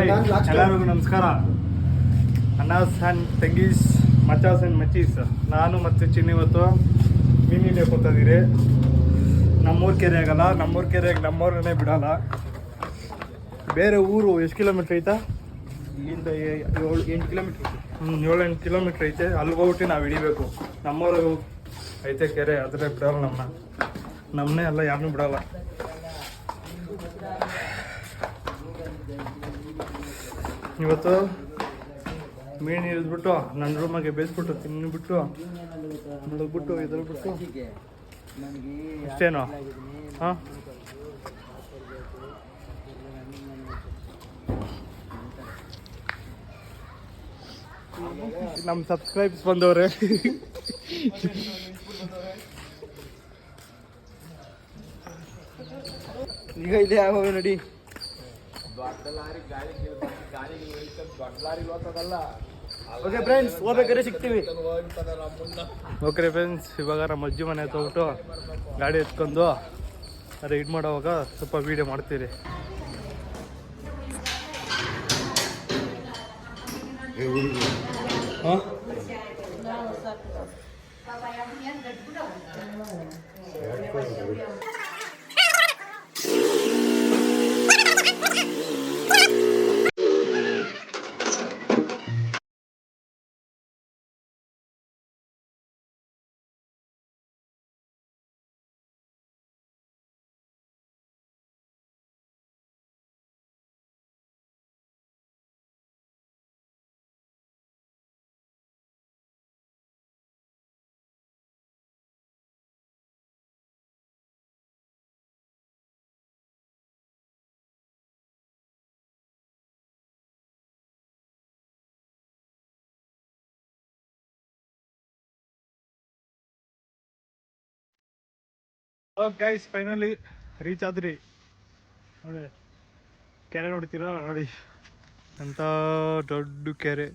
ಎಲ್ಲರಿಗೂ ನಮಸ್ಕಾರ. ಅನ್ನಾಸ್ and ತಂಗೀಸ್, ಮಚಾಸ್ and ಮಚೀಸ್. ನಾನು ಮತ್ತು ಚಿನ್ನ ಇವತ್ತು ಮೀನು ಹಿಡಿಯೋಕೆ ಹೋಗ್ತಾಯಿದ್ದೀರಿ. ನಮ್ಮೂರ ಕೆರೆ ಆಗಲ್ಲ, ನಮ್ಮೂರ ಕೆರೆಗೆ ನಮ್ಮೂರನ್ನೇ ಬಿಡಲ್ಲ. ಬೇರೆ ಊರು ಎಷ್ಟು ಕಿಲೋಮೀಟ್ರ್ ಐತಾ? ಇಲ್ಲಿಂದ 7-8 ಕಿಲೋಮೀಟ್ರ್. 7-8 ಕಿಲೋಮೀಟ್ರ್ ಐತೆ. ಅಲ್ಲಿಗೆ ಹೋಗ್ಬಿಟ್ಟು ನಾವು ಹಿಡಿಬೇಕು. ನಮ್ಮೂರಿಗೆ ಐತೆ ಕೆರೆ, ಆದರೆ ಬಿಡಲ್ಲ ನಮ್ಮನ್ನೇ ಎಲ್ಲ ಯಾರನ್ನೂ ಬಿಡಲ್ಲ. ಇವತ್ತು ಮೀನು ಹಿಡಿದ್ಬಿಟ್ಟು ನನ್ನ ರೂಮಾಗೆ ಬೇಯಿಸ್ಬಿಟ್ಟು ತಿನ್ಬಿಟ್ಟು ಮಲಗ್ಬಿಟ್ಟು ಇದ್ಬಿಟ್ಟು ಅಷ್ಟೇನೋ. ಹಾಂ, ನಮ್ಮ ಸಬ್ಸ್ಕ್ರೈಬ್ಸ್ ಬಂದವ್ರೆ. ಈಗ ಇದೆ ಆಗೋವೆ ನೋಡಿ. ಓಕೆ ಫ್ರೆಂಡ್ಸ್, ಹೋಗ್ಬೇಕಾದ್ರೆ ಸಿಗ್ತೀವಿ. ಓಕೆ ಫ್ರೆಂಡ್ಸ್, ಇವಾಗ ನಮ್ಮ ಅಜ್ಜಿ ಮನೆ ಹೋಗ್ಬಿಟ್ಟು ಗಾಡಿ ಎತ್ಕೊಂಡು ರೈಡ್ ಮಾಡೋವಾಗ ಸ್ವಲ್ಪ ವೀಡಿಯೋ ಮಾಡ್ತೀರಿ. ಹಾಂ, ಗೈಸ್ ಫೈನಲಿ ರೀಚ್ ಆದ್ರಿ. ನೋಡಿ ಕೆರೆ ನೋಡ್ತೀರಾ? ನೋಡಿ ಅಂತ ದೊಡ್ಡ ಕೆರೆ.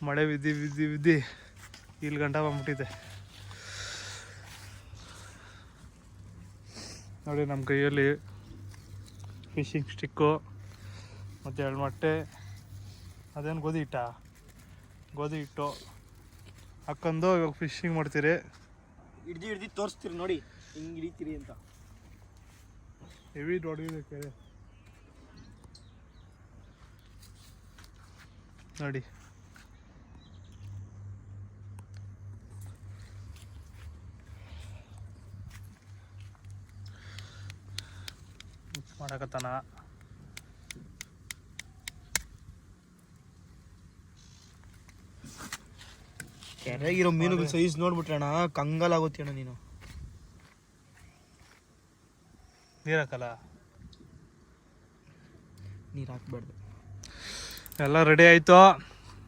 ಮಳೆ ಬಿದ್ದಿ ಇಲ್ಲಿ ಗಂಟ ಬಂದ್ಬಿಟ್ಟಿದೆ. ನೋಡಿ ನಮ್ಮ ಕೈಯಲ್ಲಿ ಫಿಶಿಂಗ್ ಸ್ಟಿಕ್ಕು ಮತ್ತು 2 ಮೊಟ್ಟೆ, ಅದೇನು ಗೋಧಿ ಹಿಟ್ಟು ಹಾಕೊಂಡು ಇವಾಗ ಫಿಶಿಂಗ್ ಮಾಡ್ತೀರಿ. ಹಿಡ್ದು ತೋರಿಸ್ತೀರಿ ನೋಡಿ ಹಿಂಗೆ ಹಿಡಿತೀರಿ ಅಂತ. ಹೆವಿ ದೊಡ್ಡದಿದೆ ಕೆರೆ ನೋಡಿ. ಮಾಡಕತ್ತಾನ. ಕೆರೆಗಿರೋ ಮೀನುಗಳ ಸೈಜ್ ನೋಡ್ಬಿಟ್ರೆ ಅಣ್ಣ ಕಂಗಾಲಾಗುತ್ತೆ ಅಣ್ಣ. ನೀನು ನೀರು ಹಾಕಲ್ಲ, ನೀರು ಹಾಕ್ಬಾರ್ದು. ಎಲ್ಲ ರೆಡಿ ಆಯಿತು.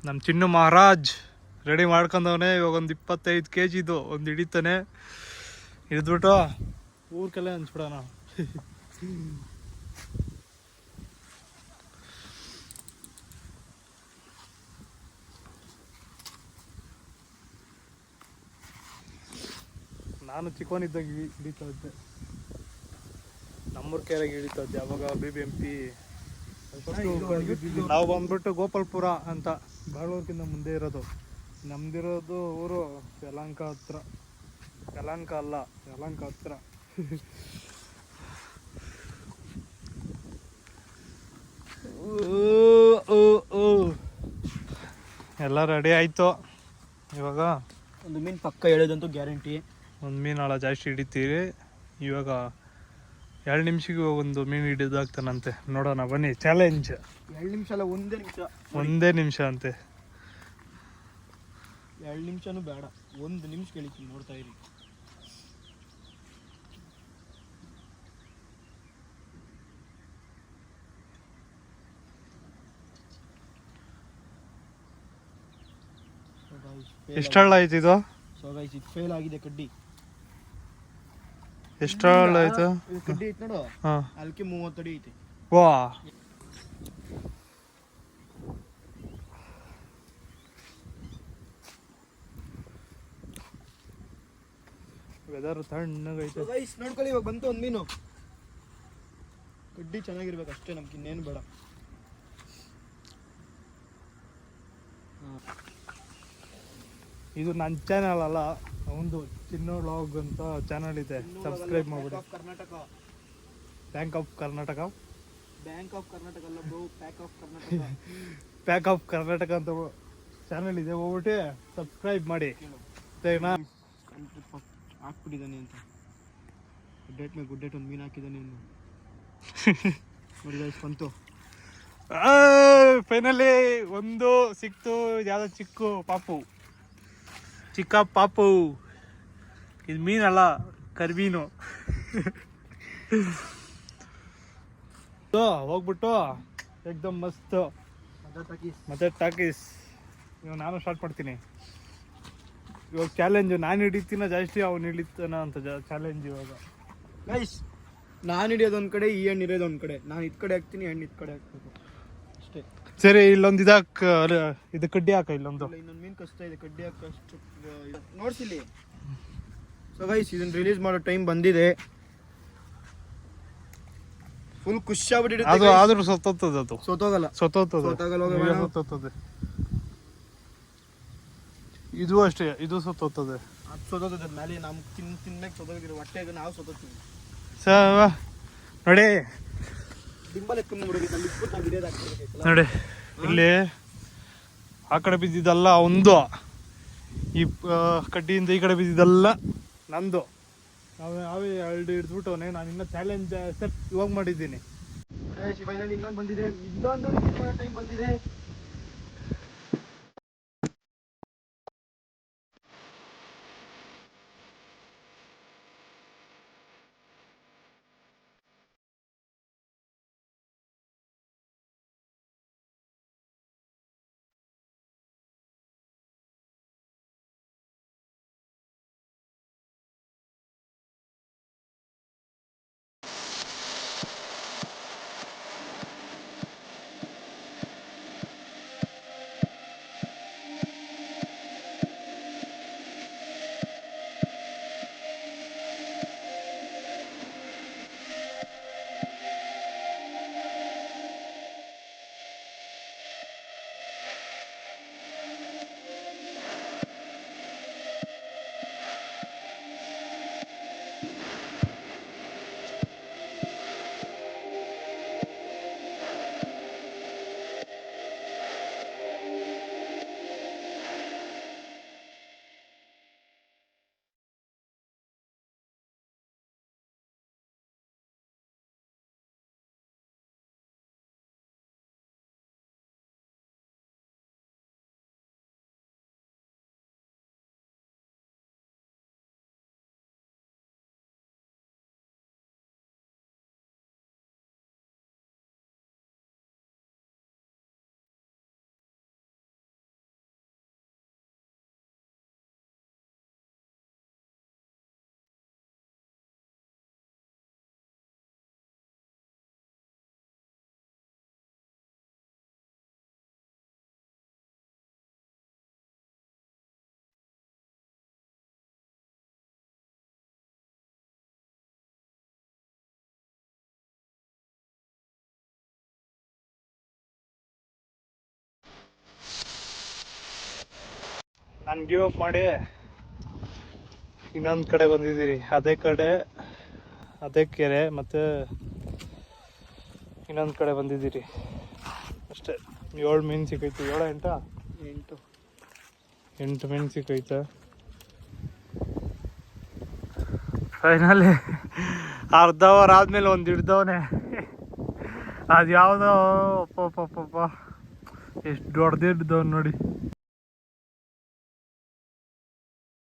ನಮ್ಮ ಚಿನ್ನು ಮಹಾರಾಜ್ ರೆಡಿ ಮಾಡ್ಕೊಂಡವನೇ. ಇವಾಗ ಒಂದು 25 kg ಒಂದು ಹಿಡಿತಾನೆ. ಹಿಡಿದ್ಬಿಟ್ಟು ಊರ್ಕೆಲ್ಲ ಹಂಚ್ಬಿಡೋಣ. ನಾನು ಚಿಕ್ಕವನಿದ್ದಾಗ ಹಿಡಿತಾ ಇದ್ದೆ. ನಮ್ಮೂರ ಕೆರೆಗೆ ಹಿಡಿತಾ ಇದ್ದೆ ಅವಾಗ. BBMP ನಾವು ಬಂದ್ಬಿಟ್ಟು ಗೋಪಾಲ್ಪುರ ಅಂತ ಬಾಳೂರ್ಗಿಂತ ಮುಂದೆ ಇರೋದು. ನಮ್ದಿರೋದು ಊರು ಯಲಹಂಕ ಹತ್ರ. ಯಲಹಂಕ ಹತ್ರ. ಎಲ್ಲ ರೆಡಿ ಆಯಿತು. ಇವಾಗ ಒಂದು ಮೀನು ಪಕ್ಕ ಹೇಳೋದಂತೂ ಗ್ಯಾರಂಟಿ. ಒಂದು ಮೀನು ಆಳ ಜಾಸ್ತಿ ಹಿಡಿತೀರಿ. ಇವಾಗ 2 ನಿಮಿಷಕ್ಕೆ ಒಂದು ಮೀನು ಹಿಡಿದಾಗ್ತಾನಂತೆ. ನೋಡೋಣ ಬನ್ನಿ, ಚಾಲೆಂಜ್. 2 ನಿಮಿಷ ಅಲ್ಲ, ಒಂದೇ ನಿಮಿಷ ಅಂತೆ. 2 ನಿಮಿಷನೂ ಬೇಡ, 1 ನಿಮಿಷ ಕೇಳಿತೀನಿ. ನೋಡ್ತಾ ಇರಿ. ಎಷ್ಟಳ್ಳ ಆಯ್ತು ಇದು? ಸೊ ಗೈಸ್, ಇದು ಫೇಲ್ ಆಗಿದೆ ಕಡ್ಡಿ. ಎಷ್ಟಳ್ಳ ಆಯ್ತು ಕಡ್ಡಿ ಐತೆ ನೋಡು. ಹಾಂ, ಅದಕ್ಕೆ 30 ಅಡಿ ಐತೆ. ವಾ, ವೆದರ್ ತಣ್ಣಗೈತೆ. ಗೈಸ್ ನೋಡ್ಕೊಳ್ಳಿ, ಇವಾಗ ಬಂತು ಒಂದು ಮೀನು. ಕಡ್ಡಿ ಚೆನ್ನಾಗಿರ್ಬೇಕು ಅಷ್ಟೇ, ನಮ್ಗೆ ಇನ್ನೇನು ಬೇಡ. ಇದು ನನ್ನ ಚಾನಲ್ ಅಲ್ಲ, ಒಂದು ಚಿನ್ನು ವ್ಲಾಗ್ ಅಂತ ಚಾನಲ್ ಇದೆ, ಸಬ್ಸ್ಕ್ರೈಬ್ ಮಾಡ್ಬಿಡಿ. Karnataka, bank of Karnataka, bank of Karnataka ಅಲ್ಲ bro, pack of Karnataka. Pack of Karnataka ಅಂತ ಚಾನಲ್ ಇದೆ, ಹೋಗ್ಬಿಟ್ಟು ಸಬ್ಸ್ಕ್ರೈಬ್ ಮಾಡಿ. ಸರಿನಾ? ಹಾಕ್ಬಿಟ್ಟಿದ್ದಾನೆ ಅಂತ ಗುಡ್ ಡೇಟ್ ಒಂದು ಮೀನು ಹಾಕಿದ್ದಾನೆ ಇನ್ನು. ನೋಡಿ guys, ಬಂತು. ಫೈನಲಿ ಒಂದು ಸಿಕ್ತು, ಯಾವ್ದೋ ಚಿಕ್ಕ ಪಾಪು. ಇದು ಮೀನಲ್ಲ, ಕರ್ಮೀನು. ಹೋಗ್ಬಿಟ್ಟು ಏಕ್ದಮ್ ಮಸ್ತ್ ಮತ್ತೆ ಟಾಕೀಸ್. ಇವಾಗ ನಾನು ಸ್ಟಾರ್ಟ್ ಮಾಡ್ತೀನಿ. ಇವಾಗ ಚಾಲೆಂಜು, ನಾನು ಹಿಡಿತೀನ ಜಾಸ್ತಿ, ಅವ್ನು ಹಿಡಿತಾನ ಅಂತ ಚಾಲೆಂಜ್ ಇವಾಗ. ಗೈಸ್, ನಾನು ಹಿಡಿಯೋದು ಒಂದು ಕಡೆ, ಈ ಹಣ್ಣು ಇರೋದು ಒಂದು ಕಡೆ. ನಾನು ಇದು ಕಡೆ ಹಾಕ್ತೀನಿ, ಹಣ್ಣು ಇದು ಕಡೆ ಹಾಕ್ಬೇಕು ಅಷ್ಟೇ. ಸರಿ, ಇಲ್ಲೊಂದು ಇದು ಕಡ್ಡಿ ಹಾಕ. ಇಲ್ಲೊಂದು ಇನ್ನೊಂದು ಮೀನು ಕಷ್ಟ ಇದೆ, ಕಡ್ಡಿ ಹಾಕಷ್ಟು ನೋಡ್ಸಿಲ್ಲಿ. ಸೊ ಗೈಸ್, ಇದನ್ನ ರಿಲೀಸ್ ಮಾಡೋ ಟೈಮ್ ಬಂದಿದೆ. ಫುಲ್ ಖುಷಿ ಆಗ್ಬಿಟ್ಟಿರುತ್ತೆ. ಅದು ಆದ್ರೂ ಸತ್ತೋಗ್ತದೆ, ಅದು ಸೋತೋಗಲ್ಲ. ಇದು ಅಷ್ಟೇ, ಇದು ಸತ್ತೋಗ್ತದೆ. ಅದು ಸೋತೋಗ್ತದೆ ಮೇಲೆ. ನಾವು ತಿನ್ನಕ್ಕೆ ಸೋತೋಗಿರೋ ಹೊಟ್ಟೆಗೆ ನಾವು ಸೋತೋಗ್ತೀವಿ. ನೋಡಿ ಡಿಂಬಲ್ ಎತ್ಕೊಂಡು ನೋಡಿ, ಇಲ್ಲಿ ಆ ಕಡೆ ಬಿದ್ದಿದ್ದಲ್ಲ ಒಂದು, ಈ ಕಡ್ಡಿಯಿಂದ ಈ ಕಡೆ ಬಿದ್ದಿದ್ದಲ್ಲ ನಂದು. ನಾವೇ ಎರಡು ಹಿಡಿದ್ಬಿಟ್ಟವನೇ. ನಾನು ಇನ್ನೂ ಚಾಲೆಂಜ್ ಸೆಟ್ ಇವಾಗ ಮಾಡಿದ್ದೀನಿ. ಇನ್ನೊಂದು ಬಂದಿದೆ, ಇನ್ನೊಂದು ಟೈಮ್ ಬಂದಿದೆ. ನಾನು ಗಿವ್ ಅಪ್ ಮಾಡಿ ಇನ್ನೊಂದು ಕಡೆ ಬಂದಿದ್ದೀರಿ. ಅದೇ ಕೆರೆ ಮತ್ತು ಇನ್ನೊಂದು ಕಡೆ ಬಂದಿದ್ದೀರಿ ಅಷ್ಟೇ. 7 ಮೀನು ಸಿಕ್ಕೈತೆ. 8 ಮೀನು ಸಿಕ್ಕೈತೆ. ಫೈನಲಿ ಅರ್ಧ ಅವರ್ ಆದ್ಮೇಲೆ ಒಂದು ಹಿಡ್ದವನೆ. ಅದು ಯಾವುದೋ ಅಪ್ಪ ಎಷ್ಟು ದೊಡ್ಡದು ಹಿಡ್ದವ್ ನೋಡಿ.